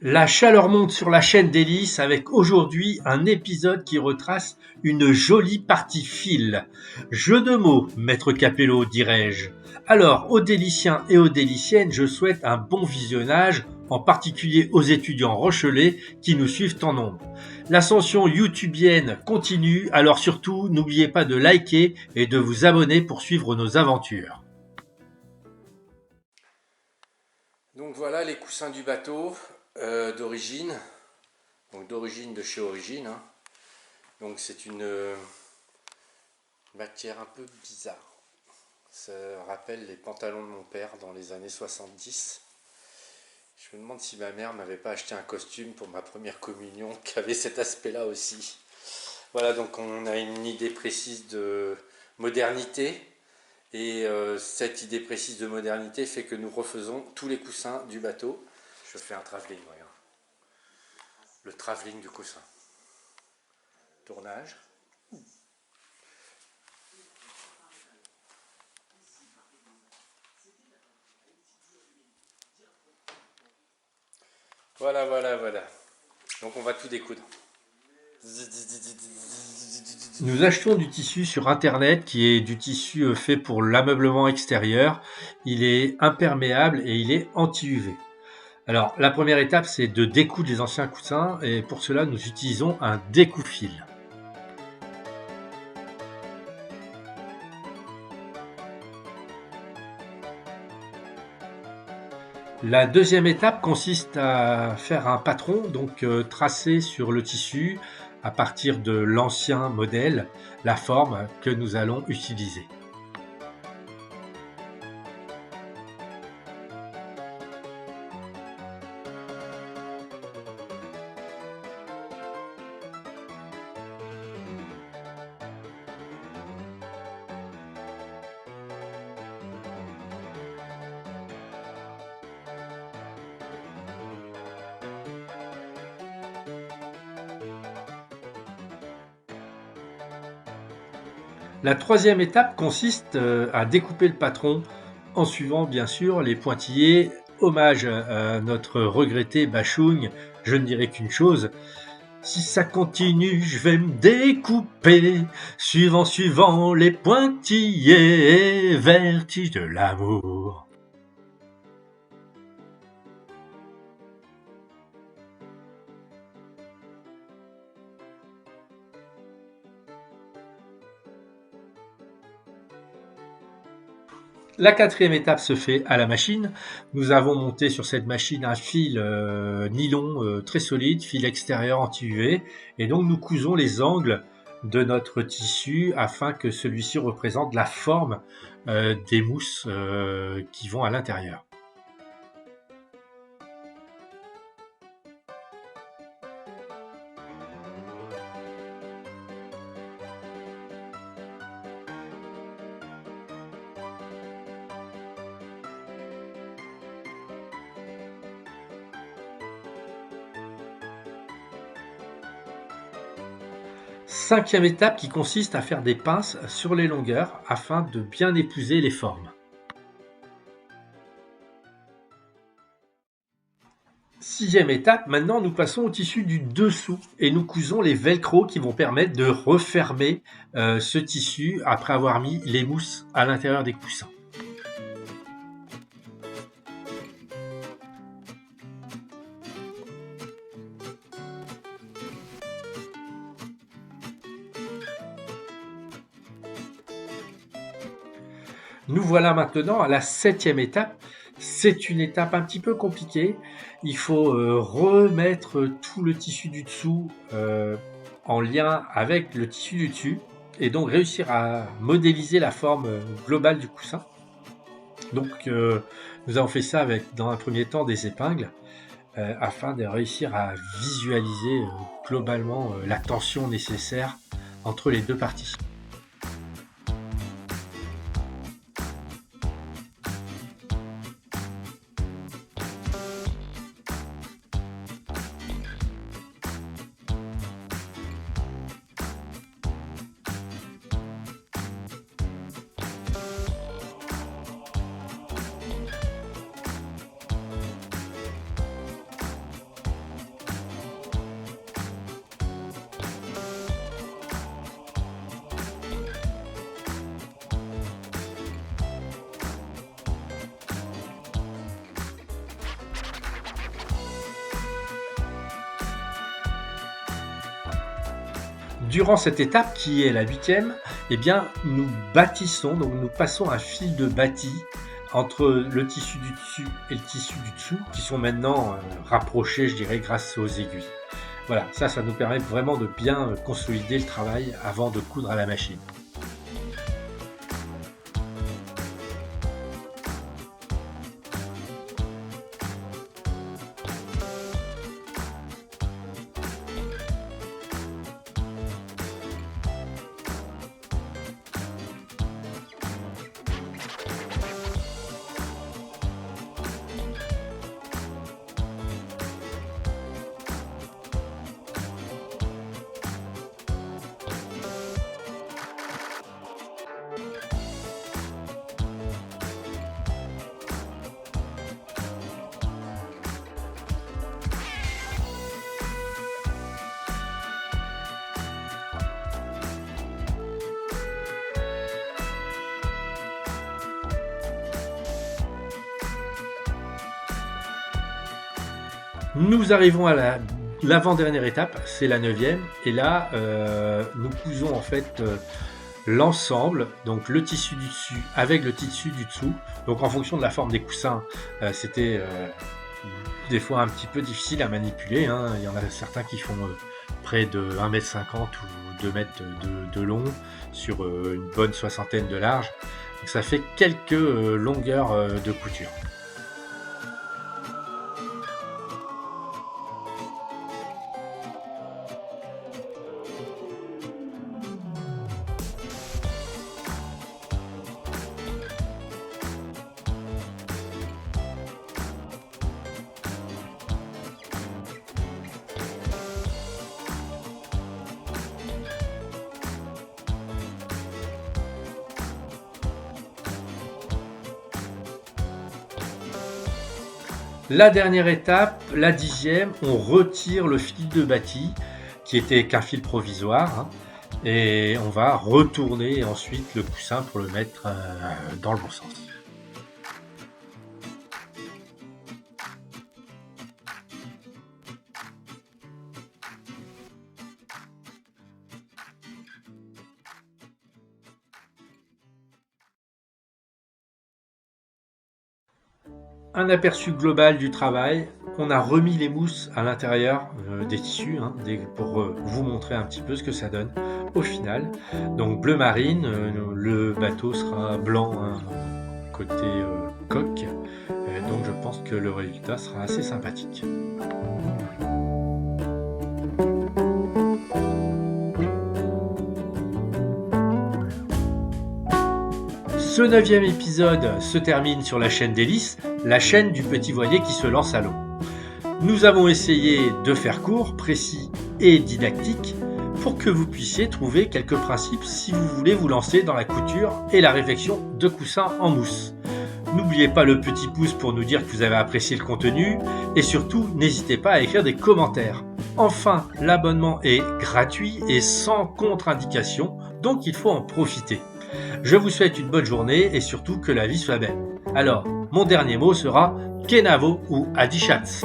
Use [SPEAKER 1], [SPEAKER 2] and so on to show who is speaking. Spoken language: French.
[SPEAKER 1] La chaleur monte sur la chaîne d'Hélice avec aujourd'hui un épisode qui retrace une jolie partie fil. Jeu de mots, maître Capello, dirais-je. Alors, aux déliciens et aux déliciennes, je souhaite un bon visionnage, en particulier aux étudiants rochelais qui nous suivent en nombre. L'ascension youtubienne continue, alors surtout, n'oubliez pas de liker et de vous abonner pour suivre nos aventures.
[SPEAKER 2] Donc voilà les coussins du bateau d'origine, donc d'origine de chez Origine, hein. Donc c'est une matière un peu bizarre. Ça rappelle les pantalons de mon père dans les années 70. Je me demande si ma mère m'avait pas acheté un costume pour ma première communion qui avait cet aspect-là aussi. Voilà, donc on a une idée précise de modernité. Et cette idée précise de modernité fait que nous refaisons tous les coussins du bateau. Je fais un travelling, regarde. Le travelling du coussin. Tournage. Voilà. Donc on va tout découdre.
[SPEAKER 1] Nous achetons du tissu sur internet qui est du tissu fait pour l'ameublement extérieur. Il est imperméable et il est anti-UV. Alors la première étape c'est de découdre les anciens coussins et pour cela nous utilisons un découpe-fil. La deuxième étape consiste à faire un patron, donc tracé sur le tissu à partir de l'ancien modèle, la forme que nous allons utiliser. La troisième étape consiste à découper le patron en suivant bien sûr les pointillés. Hommage à notre regretté Bachung, je ne dirai qu'une chose, si ça continue, je vais me découper, suivant les pointillés, vertige de l'amour. La quatrième étape se fait à la machine. Nous avons monté sur cette machine un fil nylon très solide, fil extérieur anti-UV, et donc nous cousons les angles de notre tissu afin que celui-ci représente la forme des mousses qui vont à l'intérieur. Cinquième étape qui consiste à faire des pinces sur les longueurs afin de bien épouser les formes. Sixième étape, maintenant nous passons au tissu du dessous et nous cousons les velcro qui vont permettre de refermer ce tissu après avoir mis les mousses à l'intérieur des coussins. Nous voilà maintenant à la septième étape. C'est une étape un petit peu compliquée. Il faut remettre tout le tissu du dessous en lien avec le tissu du dessus et donc réussir à modéliser la forme globale du coussin. Donc nous avons fait ça avec dans un premier temps des épingles afin de réussir à visualiser globalement la tension nécessaire entre les deux parties. Durant cette étape, qui est la 8e, eh bien, nous bâtissons, donc nous passons un fil de bâti entre le tissu du dessus et le tissu du dessous, qui sont maintenant rapprochés, je dirais, grâce aux aiguilles. Voilà, ça nous permet vraiment de bien consolider le travail avant de coudre à la machine. Nous arrivons à l'avant-dernière étape, c'est la 9e, et là nous cousons en fait l'ensemble, donc le tissu du dessus avec le tissu du dessous. Donc en fonction de la forme des coussins, c'était des fois un petit peu difficile à manipuler, hein. Il y en a certains qui font près de 1,50 m ou 2 mètres de long sur une bonne soixantaine de large. Donc ça fait quelques longueurs de couture. La dernière étape, la 10e, on retire le fil de bâti qui était qu'un fil provisoire, hein, et on va retourner ensuite le coussin pour le mettre dans le bon sens. Un aperçu global du travail. On a remis les mousses à l'intérieur des tissus, hein, pour vous montrer un petit peu ce que ça donne au final. Donc bleu marine, le bateau sera blanc, hein, côté coque, donc je pense que le résultat sera assez sympathique. Ce 9e épisode se termine sur la chaîne d'hélice, la chaîne du petit voilier qui se lance à l'eau. Nous avons essayé de faire court, précis et didactique pour que vous puissiez trouver quelques principes si vous voulez vous lancer dans la couture et la réfection de coussins en mousse. N'oubliez pas le petit pouce pour nous dire que vous avez apprécié le contenu et surtout n'hésitez pas à écrire des commentaires. Enfin, l'abonnement est gratuit et sans contre-indication, donc il faut en profiter. Je vous souhaite une bonne journée et surtout que la vie soit belle. Alors, mon dernier mot sera Kenavo ou Adi Schatz.